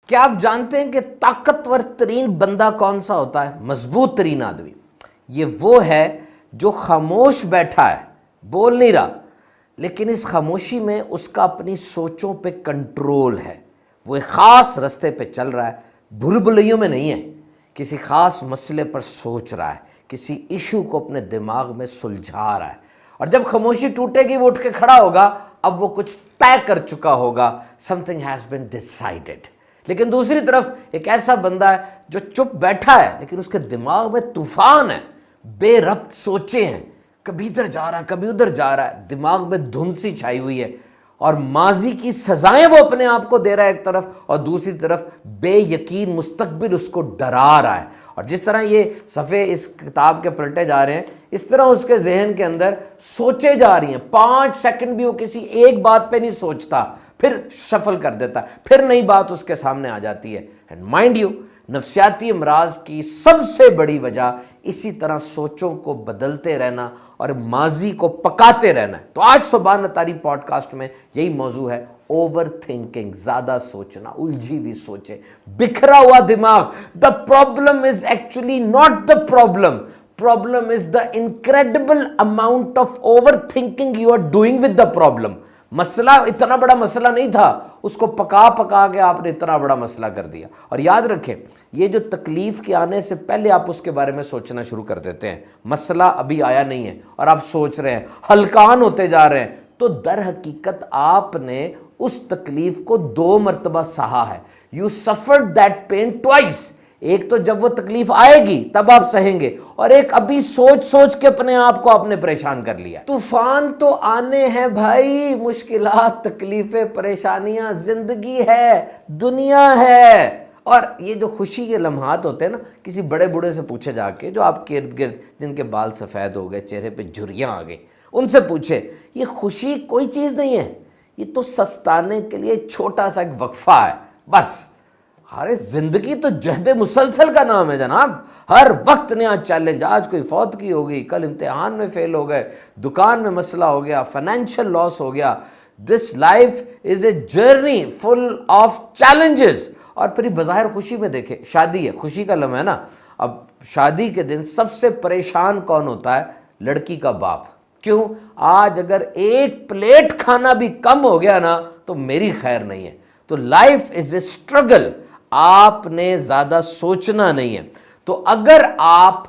क्या आप जानते हैं कि ताकतवर तरीन बंदा कौन सा होता है? मजबूत तरीन आदमी ये वो है जो खामोश बैठा है, बोल नहीं रहा, लेकिन इस खामोशी में उसका अपनी सोचों पे कंट्रोल है। वो एक ख़ास रास्ते पे चल रहा है, भूल-भुलैयों में नहीं है, किसी ख़ास मसले पर सोच रहा है, किसी इशू को अपने दिमाग में सुलझा रहा है। और जब खामोशी टूटेगी वो उठ के खड़ा होगा, अब वो कुछ तय कर चुका होगा, समथिंग हैज़ बीन डिसाइडेड। लेकिन दूसरी तरफ एक ऐसा बंदा है जो चुप बैठा है, लेकिन उसके दिमाग में तूफान है, बेरब्त सोचे हैं, कभी इधर जा रहा है कभी उधर जा रहा है, दिमाग में धुंध सी छाई हुई है और माजी की सजाएं वो अपने आप को दे रहा है एक तरफ, और दूसरी तरफ बेयकीन मुस्तकबिल उसको डरा रहा है। और जिस तरह ये सफ़े इस किताब के पलटे जा रहे हैं, इस तरह उसके जहन के अंदर सोचे जा रही हैं। 5 सेकंड भी वो किसी एक बात पे नहीं सोचता, फिर शफल कर देता है, फिर नई बात उसके सामने आ जाती है। एंड माइंड यू, नफ्सियाती अमराज की सबसे बड़ी वजह इसी तरह सोचों को बदलते रहना और माजी को पकाते रहना है। तो आज सुबह नतारी पॉडकास्ट में यही मौजू है, ओवर थिंकिंग, ज्यादा सोचना, उलझी हुई सोचे, बिखरा हुआ दिमाग। The problem is actually not the problem is the incredible amount of over thinking you are doing with the problem. मसला इतना बड़ा मसला नहीं था, उसको पका पका के आपने इतना बड़ा मसला कर दिया। और याद रखें, ये जो तकलीफ के आने से पहले आप उसके बारे में सोचना शुरू कर देते हैं, मसला अभी आया नहीं है और आप सोच रहे हैं, हलकान होते जा रहे हैं, तो दर हकीकत आपने उस तकलीफ को 2 मरतबा सहा है। You suffered that pain twice. एक तो जब वो तकलीफ आएगी तब आप सहेंगे, और एक अभी सोच सोच के अपने आप को आपने परेशान कर लिया। तूफान तो आने हैं भाई, मुश्किलात, तकलीफें, परेशानियां, जिंदगी है, दुनिया है। और ये जो खुशी के लम्हात होते हैं ना, किसी बड़े बूढ़े से पूछे जाके, जो आपके इर्द गिर्द जिनके बाल सफ़ेद हो गए, चेहरे पे झुर्रियां आ गई, उनसे पूछे, ये खुशी कोई चीज़ नहीं है, ये तो सस्ताने के लिए छोटा सा एक वक्फा है बस। अरे जिंदगी तो जहद मुसलसल का नाम है जनाब, हर वक्त नया चैलेंज। आज कोई फौत की हो गई, कल इम्तिहान में फेल हो गए, दुकान में मसला हो गया, फाइनेंशियल लॉस हो गया। This life is a journey full of challenges. और फिर बज़ाहिर खुशी में देखे, शादी है, खुशी का लम्हा है ना। अब शादी के दिन सबसे परेशान कौन होता है? लड़की का बाप। क्यों? आज अगर एक प्लेट खाना भी कम हो गया ना तो मेरी खैर नहीं है। तो लाइफ इज ए स्ट्रगल, आपने ज्यादा सोचना नहीं है। तो अगर आप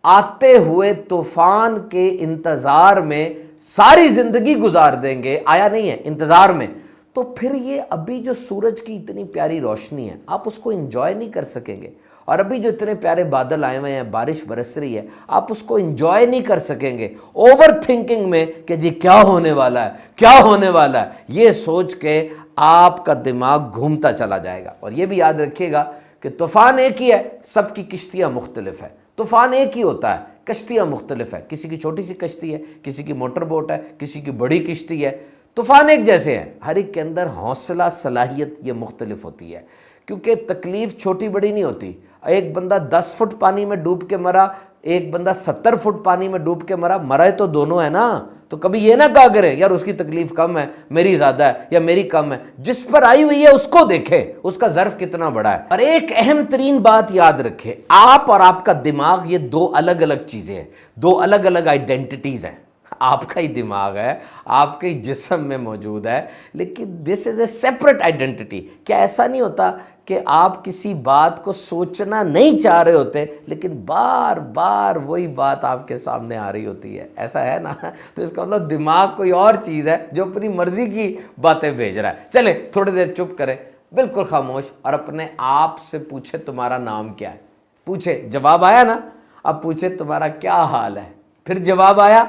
आते हुए तूफान के इंतजार में सारी जिंदगी गुजार देंगे, आया नहीं है, इंतजार में, तो फिर ये अभी जो सूरज की इतनी प्यारी रोशनी है, आप उसको एंजॉय नहीं कर सकेंगे। और अभी जो इतने प्यारे बादल आए हुए हैं, बारिश बरस रही है, आप उसको एंजॉय नहीं कर सकेंगे। ओवर थिंकिंग में कि जी क्या होने वाला है, क्या होने वाला है, ये सोच के आपका दिमाग घूमता चला जाएगा। और ये भी याद रखिएगा कि तूफान एक ही है, सबकी किश्तियां मुख्तलिफ है। तूफान एक ही होता है, कश्तियां मुख्तलिफ है। किसी की छोटी सी कश्ती है, किसी की मोटर बोट है, किसी की बड़ी किश्ती है। तूफान एक जैसे हैं, हर एक के अंदर हौसला, सलाहियत ये मुख्तलिफ होती है, क्योंकि तकलीफ छोटी बड़ी नहीं होती। एक बंदा 10 फुट पानी में डूब के मरा, एक बंदा 70 फुट पानी में डूब के मरा, मरा तो दोनों है ना। तो कभी ये ना कहा करें यार उसकी तकलीफ कम है, मेरी ज्यादा है, या मेरी कम है। जिस पर आई हुई है उसको देखे, उसका ज़र्फ कितना बड़ा है। और एक अहम तरीन बात याद रखें, आप और आपका दिमाग ये 2 अलग अलग चीजें हैं, 2 अलग अलग आइडेंटिटीज हैं। आपका ही दिमाग है, आपके ही जिस्म में मौजूद है, लेकिन this is a separate identity. क्या ऐसा नहीं होता कि आप किसी बात को सोचना नहीं चाह रहे होते, लेकिन बार बार वही बात आपके सामने आ रही होती है? ऐसा है ना। तो इसका मतलब दिमाग कोई और चीज़ है जो अपनी मर्जी की बातें भेज रहा है। चले थोड़ी देर चुप करें, बिल्कुल खामोश, और अपने आप से पूछे तुम्हारा नाम क्या है। पूछे, जवाब आया ना। अब पूछे तुम्हारा क्या हाल है, फिर जवाब आया।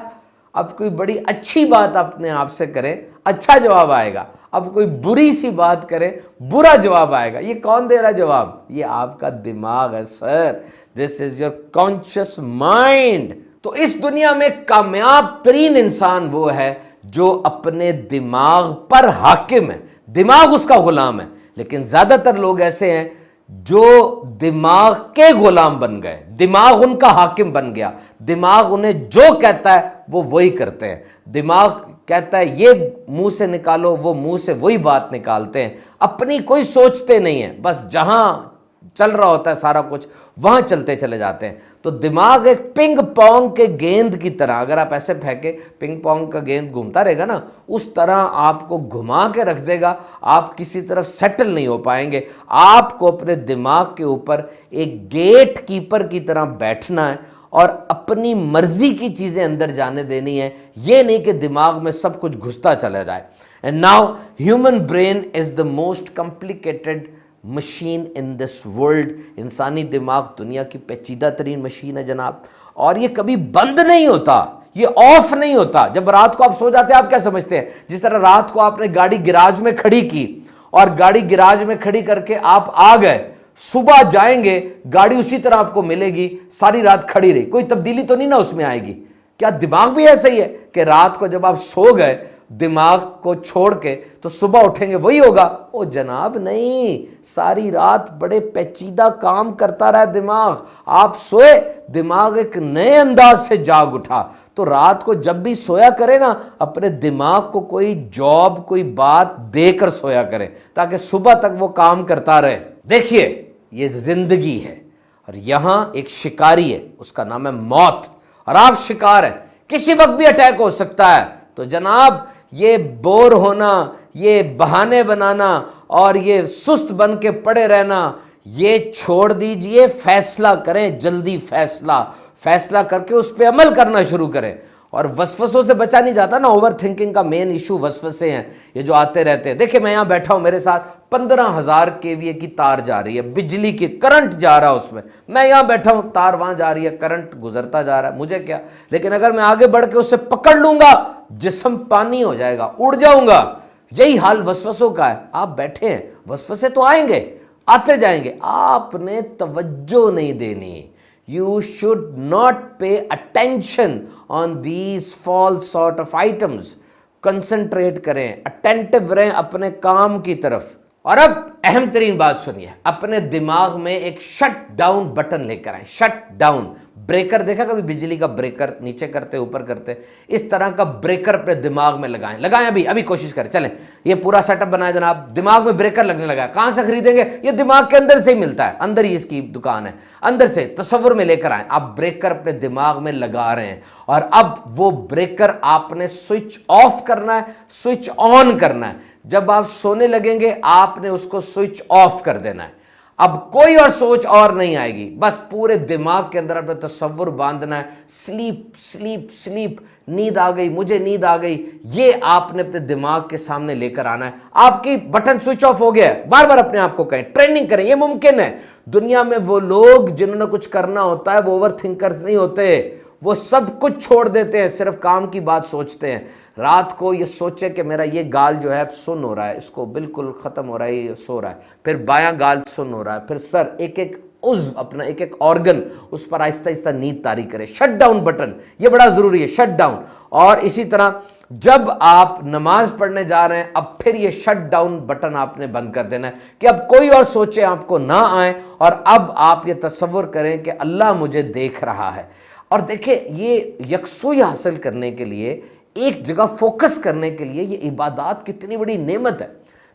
अब कोई बड़ी अच्छी बात अपने आप से करें, अच्छा जवाब आएगा। अब कोई बुरी सी बात करे, बुरा जवाब आएगा। ये कौन दे रहा है जवाब? ये आपका दिमाग है sir. This is your conscious mind. तो इस दुनिया में कामयाब तरीन इंसान वो है जो अपने दिमाग पर हाकिम है, दिमाग उसका गुलाम है। लेकिन ज्यादातर लोग ऐसे हैं जो दिमाग के गुलाम बन गए, दिमाग उनका हाकिम बन गया, दिमाग उन्हें जो कहता है वो वही करते हैं। दिमाग कहता है ये मुंह से निकालो, वो मुंह से वही बात निकालते हैं, अपनी कोई सोचते नहीं है, बस जहां चल रहा होता है सारा कुछ वहां चलते चले जाते हैं। तो दिमाग एक पिंग पोंग के गेंद की तरह, अगर आप ऐसे फेंके पिंग पोंग का गेंद घूमता रहेगा ना, उस तरह आपको घुमा के रख देगा, आप किसी तरफ सेटल नहीं हो पाएंगे। आपको अपने दिमाग के ऊपर एक गेट कीपर की तरह बैठना है और अपनी मर्जी की चीजें अंदर जाने देनी है, ये नहीं कि दिमाग में सब कुछ घुसता चला जाए। And now human brain is the most complicated machine in this world. इंसानी दिमाग दुनिया की पेचीदा तरीन मशीन है जनाब, और ये कभी बंद नहीं होता, ये ऑफ नहीं होता। जब रात को आप सो जाते हैं, आप क्या समझते हैं, जिस तरह रात को आपने गाड़ी गिराज में खड़ी की और गाड़ी गिराज में खड़ी करके आप आ गए, सुबह जाएंगे गाड़ी उसी तरह आपको मिलेगी, सारी रात खड़ी रही, कोई तब्दीली तो नहीं ना उसमें आएगी। क्या दिमाग भी ऐसा ही है कि रात को जब आप सो गए दिमाग को छोड़ के, तो सुबह उठेंगे वही होगा? ओ जनाब नहीं, सारी रात बड़े पेचीदा काम करता रहा दिमाग। आप सोए, दिमाग एक नए अंदाज से जाग उठा। तो रात को जब भी सोया करे ना, अपने दिमाग को कोई जॉब, कोई बात देकर सोया करे, ताकि सुबह तक वो काम करता रहे। देखिए, ये जिंदगी है और यहां एक शिकारी है, उसका नाम है मौत, और आप शिकार हैं, किसी वक्त भी अटैक हो सकता है। तो जनाब, ये बोर होना, ये बहाने बनाना और ये सुस्त बन के पड़े रहना, ये छोड़ दीजिए। फैसला करें, जल्दी फैसला करके उस पर अमल करना शुरू करें। और वसवसों से बचा नहीं जाता ना। ओवर थिंकिंग का मेन इशू वसवसे हैं, ये जो आते रहते हैं। देखिए, मैं यहां बैठा हूं, मेरे साथ 15,000 केवीए की तार जा रही है, बिजली की करंट जा रहा है उसमें, मैं यहां बैठा हूं, तार वहां जा रही है, करंट गुजरता जा रहा है, मुझे क्या। लेकिन अगर मैं आगे बढ़ के उसे पकड़ लूंगा, जिस्म पानी हो जाएगा, उड़ जाऊंगा। यही हाल वसवसों का है। आप बैठे हैं, वसवसे तो आएंगे, आते जाएंगे, आपने तवज्जो नहीं देनी। You should not pay attention on these false sort of items. Concentrate करें, अटेंटिव रहें अपने काम की तरफ। और अब अहम तरीन बात सुनिए, अपने दिमाग में एक शट डाउन बटन लेकर आए। शट डाउन ब्रेकर, देखा कभी बिजली का ब्रेकर, नीचे करते ऊपर करते, इस तरह का ब्रेकर अपने दिमाग में लगाएं। अभी कोशिश करें, चलें, ये पूरा सेटअप बनाए जनाब, दिमाग में ब्रेकर लगने लगा है। कहां से खरीदेंगे? ये दिमाग के अंदर से ही मिलता है, अंदर ही इसकी दुकान है, अंदर से तसव्वुर में लेकर आए। आप ब्रेकर अपने दिमाग में लगा रहे हैं, और अब वो ब्रेकर आपने स्विच ऑफ करना है, स्विच ऑन करना है। जब आप सोने लगेंगे, आपने उसको स्विच ऑफ कर देना है। अब कोई और सोच और नहीं आएगी, बस पूरे दिमाग के अंदर अपने तसव्वुर बांधना है। स्लीप स्लीप स्लीप, नींद आ गई, मुझे नींद आ गई, ये आपने अपने दिमाग के सामने लेकर आना है। आपकी बटन स्विच ऑफ हो गया है, बार बार अपने आप को कहें, ट्रेनिंग करें, ये मुमकिन है। दुनिया में वो लोग जिन्होंने कुछ करना होता है, वो ओवर थिंकर्स नहीं होते, वो सब कुछ छोड़ देते हैं, सिर्फ काम की बात सोचते हैं। रात को ये सोचे कि मेरा ये गाल जो है सुन्न हो रहा है, इसको बिल्कुल ख़त्म हो रहा है, ये सो रहा है, फिर बायां गाल सुन्न हो रहा है, फिर सर, एक एक उज़्व अपना, एक एक ऑर्गन, उस पर आहिस्ता आहिस्ता नींद तारी करे। शट डाउन बटन, ये बड़ा ज़रूरी है, शट डाउन। और इसी तरह जब आप नमाज पढ़ने जा रहे हैं, अब फिर ये शट डाउन बटन आपने बंद कर देना है कि अब कोई और सोचे आपको ना आए, और अब आप ये तसव्वुर करें कि अल्लाह मुझे देख रहा है। और देखिए, ये यकसुई हासिल करने के लिए, एक जगह फोकस करने के लिए, ये इबादत कितनी बड़ी नेमत है।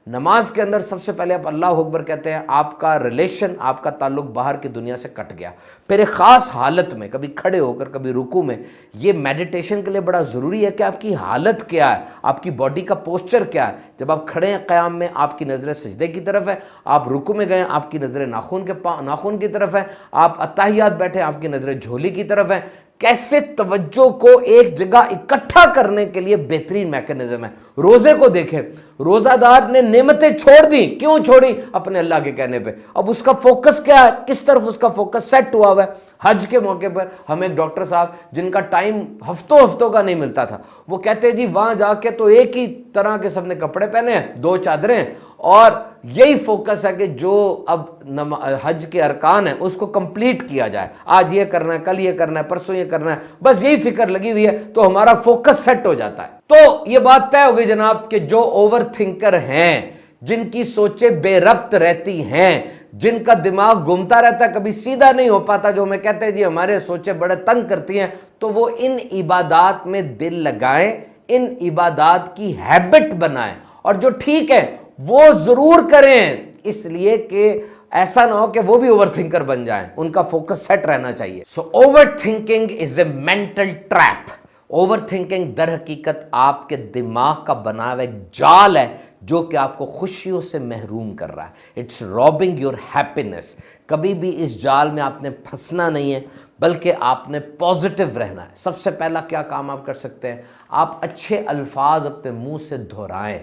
नमाज के अंदर सबसे पहले आप अल्लाह अकबर कहते हैं, आपका रिलेशन, आपका ताल्लुक बाहर की दुनिया से कट गया। फिर एक ख़ास हालत में, कभी खड़े होकर, कभी रुकू में, ये मेडिटेशन के लिए बड़ा ज़रूरी है कि आपकी हालत क्या है, आपकी बॉडी का पोस्चर क्या है। जब आप खड़े हैं क़याम में, आपकी नज़रें सजदे की तरफ है, आप रुकू में गए, आपकी नज़रें नाखून की तरफ है, आप अत्ताहियात बैठे, आपकी नज़रें झोली की तरफ है। कैसे तवज्जो को एक जगह इकट्ठा करने के लिए बेहतरीन मैकेनिज्म है। रोजे को देखें, रोजादार ने नेमतें छोड़ दी, क्यों छोड़ी? अपने अल्लाह के कहने पे। अब उसका फोकस क्या है, किस तरफ उसका फोकस सेट हुआ हुआ है? हज के मौके पर हम एक डॉक्टर साहब, जिनका टाइम हफ्तों का नहीं मिलता था, वो कहते जी वहां जाके तो एक ही तरह के सबने कपड़े पहने हैं, 2 चादरें, और यही फोकस है कि जो अब हज के अरकान है उसको कंप्लीट किया जाए। आज ये करना है, कल ये करना है, परसों ये करना है, बस यही फिक्र लगी हुई है, तो हमारा फोकस सेट हो जाता है। तो ये बात तय हो गई जनाब कि जो ओवर थिंकर हैं, जिनकी सोचें बेरब्त रहती हैं, जिनका दिमाग घूमता रहता है, कभी सीधा नहीं हो पाता, जो हमें कहते हैं जी हमारे सोचें बड़े तंग करती हैं, तो वो इन इबादात में दिल लगाएं, इन इबादात की हैबिट बनाएं और जो ठीक है वो जरूर करें, इसलिए कि ऐसा ना हो कि वो भी ओवरथिंकर बन जाएं, उनका फोकस सेट रहना चाहिए। So overthinking is a mental trap. Overthinking दर हकीकत आपके दिमाग का बना हुआ एक जाल है जो कि आपको खुशियों से महरूम कर रहा है। It's robbing your happiness. कभी भी इस जाल में आपने फंसना नहीं है, बल्कि आपने पॉजिटिव रहना है। सबसे पहला क्या काम आप कर सकते हैं, आप अच्छे अल्फाज अपने मुंह से दोहराएं।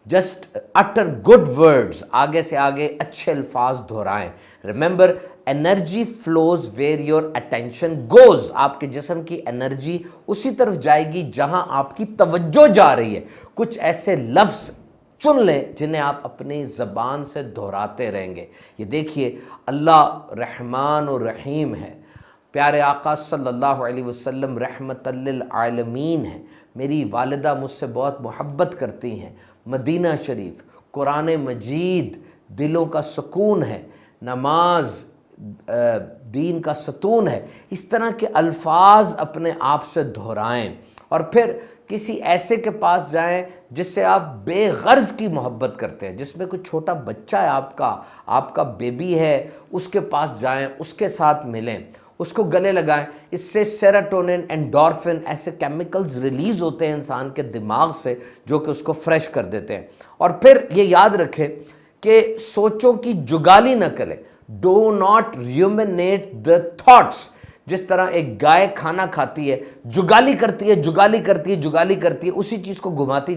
जस्ट अटर गुड वर्ड्स, आगे से आगे अच्छे अल्फाज दोहराएं। Remember, energy flows where your attention goes. आपके जिस्म की एनर्जी उसी तरफ जाएगी जहां आपकी तवज्जो जा रही है। कुछ ऐसे लफ्ज़ चुन लें जिन्हें आप अपनी ज़बान से दोहराते रहेंगे। ये देखिए, अल्लाह रहमान और रहीम है, प्यारे आका सल्लल्लाहु अलैहि वसल्लम रहमतल लिल आलमीन है, मेरी वालिदा मुझसे बहुत मोहब्बत करती हैं, मदीना शरीफ, कुरान मजीद दिलों का सुकून है, नमाज दीन का सतून है। इस तरह के अल्फाज अपने आप से दोहराएं और फिर किसी ऐसे के पास जाएं जिससे आप बेगर्ज की मोहब्बत करते हैं, जिसमें कोई छोटा बच्चा है, आपका बेबी है, उसके पास जाएं, उसके साथ मिलें, उसको गले लगाएं। इससे सेरोटोनिन, एंडोर्फिन ऐसे केमिकल्स रिलीज होते हैं इंसान के दिमाग से जो कि उसको फ्रेश कर देते हैं। और फिर ये याद रखें कि सोचों की जुगाली न करें। Do not ruminate the thoughts. जिस तरह एक गाय खाना खाती है, जुगाली करती है, जुगाली करती है, जुगाली करती है, उसी चीज़ को घुमाती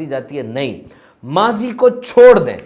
जाती है। नहीं, माजी को छोड़ दें,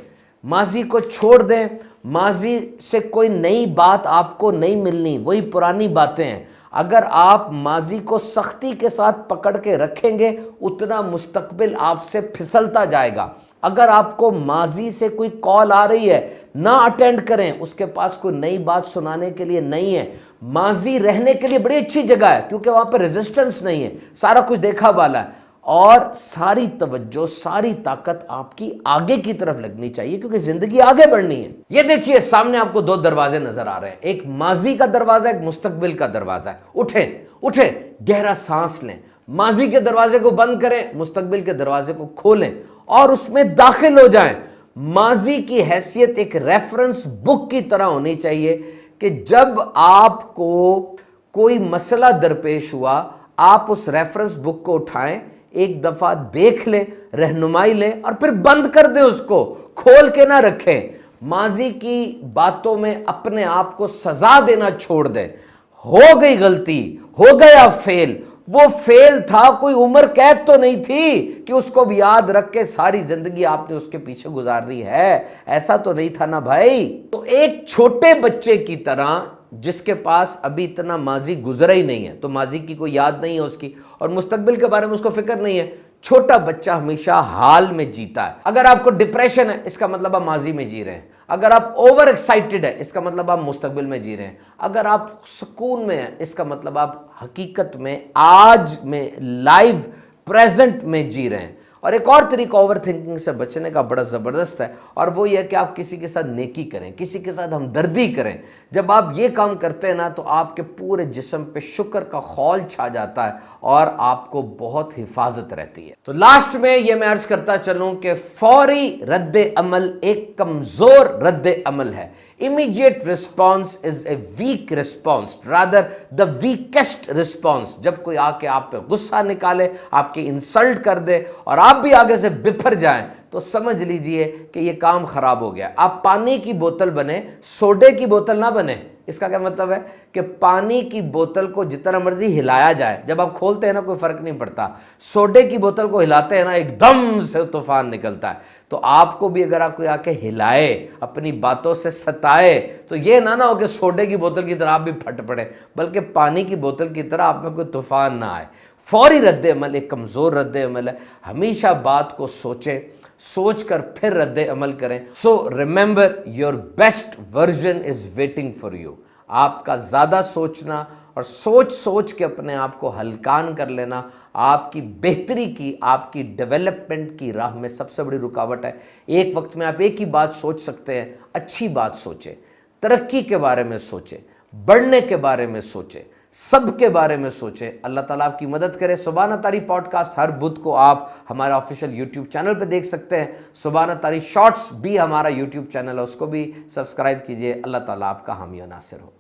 माजी को छोड़ दें। माजी से कोई नई बात आपको नहीं मिलनी, वही पुरानी बातें हैं। अगर आप माजी को सख्ती के साथ पकड़ के रखेंगे, उतना मुस्तकबिल आपसे फिसलता जाएगा। अगर आपको माजी से कोई कॉल आ रही है, ना अटेंड करें, उसके पास कोई नई बात सुनाने के लिए नहीं है। माजी रहने के लिए बड़ी अच्छी जगह है क्योंकि वहां पर रेजिस्टेंस नहीं है, सारा कुछ देखा वाला है और सारी तवज्जो, सारी ताकत आपकी आगे की तरफ लगनी चाहिए क्योंकि जिंदगी आगे बढ़नी है। ये देखिए, सामने आपको दो दरवाजे नजर आ रहे हैं, एक माजी का दरवाजा, एक मुस्तकबिल का दरवाजा है। उठें, गहरा सांस लें, माजी के दरवाजे को बंद करें, मुस्तकबिल के दरवाजे को खोलें और उसमें दाखिल हो जाएं। माजी की हैसियत एक रेफरेंस बुक की तरह होनी चाहिए कि जब आपको कोई मसला दरपेश हुआ, आप उस रेफरेंस बुक को उठाएं, एक दफा देख लें, रहनुमाई लें और फिर बंद कर दें, उसको खोल के ना रखें। माजी की बातों में अपने आप को सजा देना छोड़ दें। हो गई गलती, हो गया फेल, वो फेल था, कोई उम्र कैद तो नहीं थी कि उसको भी याद रख के सारी जिंदगी आपने उसके पीछे गुजार ली है, ऐसा तो नहीं था ना भाई। तो एक छोटे बच्चे की तरह जिसके पास अभी इतना माजी गुजरा ही नहीं है, तो माजी की कोई याद नहीं है उसकी और मुस्तकबिल के बारे में उसको फिक्र नहीं है। छोटा बच्चा हमेशा हाल में जीता है। अगर आपको डिप्रेशन है, इसका मतलब आप माजी में जी रहे हैं। अगर आप ओवर एक्साइटेड है, इसका मतलब आप मुस्तकबिल में जी रहे हैं। अगर आप सुकून में हैं, इसका मतलब आप हकीकत में आज में लाइव प्रेजेंट में जी रहे हैं। और एक और तरीका ओवर थिंकिंग से बचने का बड़ा ज़बरदस्त है और वो ये कि आप किसी के साथ नेकी करें, किसी के साथ हमदर्दी करें। जब आप ये काम करते हैं ना, तो आपके पूरे जिस्म पे शुक्र का खौल छा जाता है और आपको बहुत हिफाजत रहती है। तो लास्ट में ये मैं अर्ज करता चलूं कि फौरी रद्द अमल एक कमज़ोर रद्द अमल है। Immediate response is a weak response, rather the weakest response। जब कोई आके आप पे गुस्सा निकाले, आपकी इंसल्ट कर दे और आप भी आगे से बिफर जाएं, तो समझ लीजिए कि ये काम खराब हो गया। आप पानी की बोतल बने, सोडे की बोतल ना बने। इसका क्या मतलब है कि पानी की बोतल को जितना मर्जी हिलाया जाए, जब आप खोलते हैं ना कोई फर्क नहीं पड़ता। सोडे की बोतल को हिलाते हैं ना, एकदम से तूफान निकलता है। तो आपको भी अगर आपको आके हिलाए, अपनी बातों से सताए, तो ये ना हो कि सोडे की बोतल की तरह आप भी फट पड़े, बल्कि पानी की बोतल की तरह आप में कोई तूफान ना आए। फौरी रद्द अमल एक कमज़ोर रद्द अमल है। हमेशा बात को सोचें, सोच कर फिर रद्द अमल करें। So remember, your best version is waiting for you. आपका ज़्यादा सोचना और सोच सोच के अपने आप को हलकान कर लेना आपकी बेहतरी की, आपकी डेवलपमेंट की राह में सबसे बड़ी रुकावट है। एक वक्त में आप एक ही बात सोच सकते हैं, अच्छी बात सोचें, तरक्की के बारे में सोचें, बढ़ने के बारे में सोचें, सबके बारे में सोचें। अल्लाह ताला आपकी मदद करे। सुभान तारी पॉडकास्ट हर बुध को आप हमारे ऑफिशियल यूट्यूब चैनल पे देख सकते हैं। सुभान तारी शॉर्ट्स भी हमारा यूट्यूब चैनल है, उसको भी सब्सक्राइब कीजिए। अल्लाह ताला आपका हामी और नासिर हो।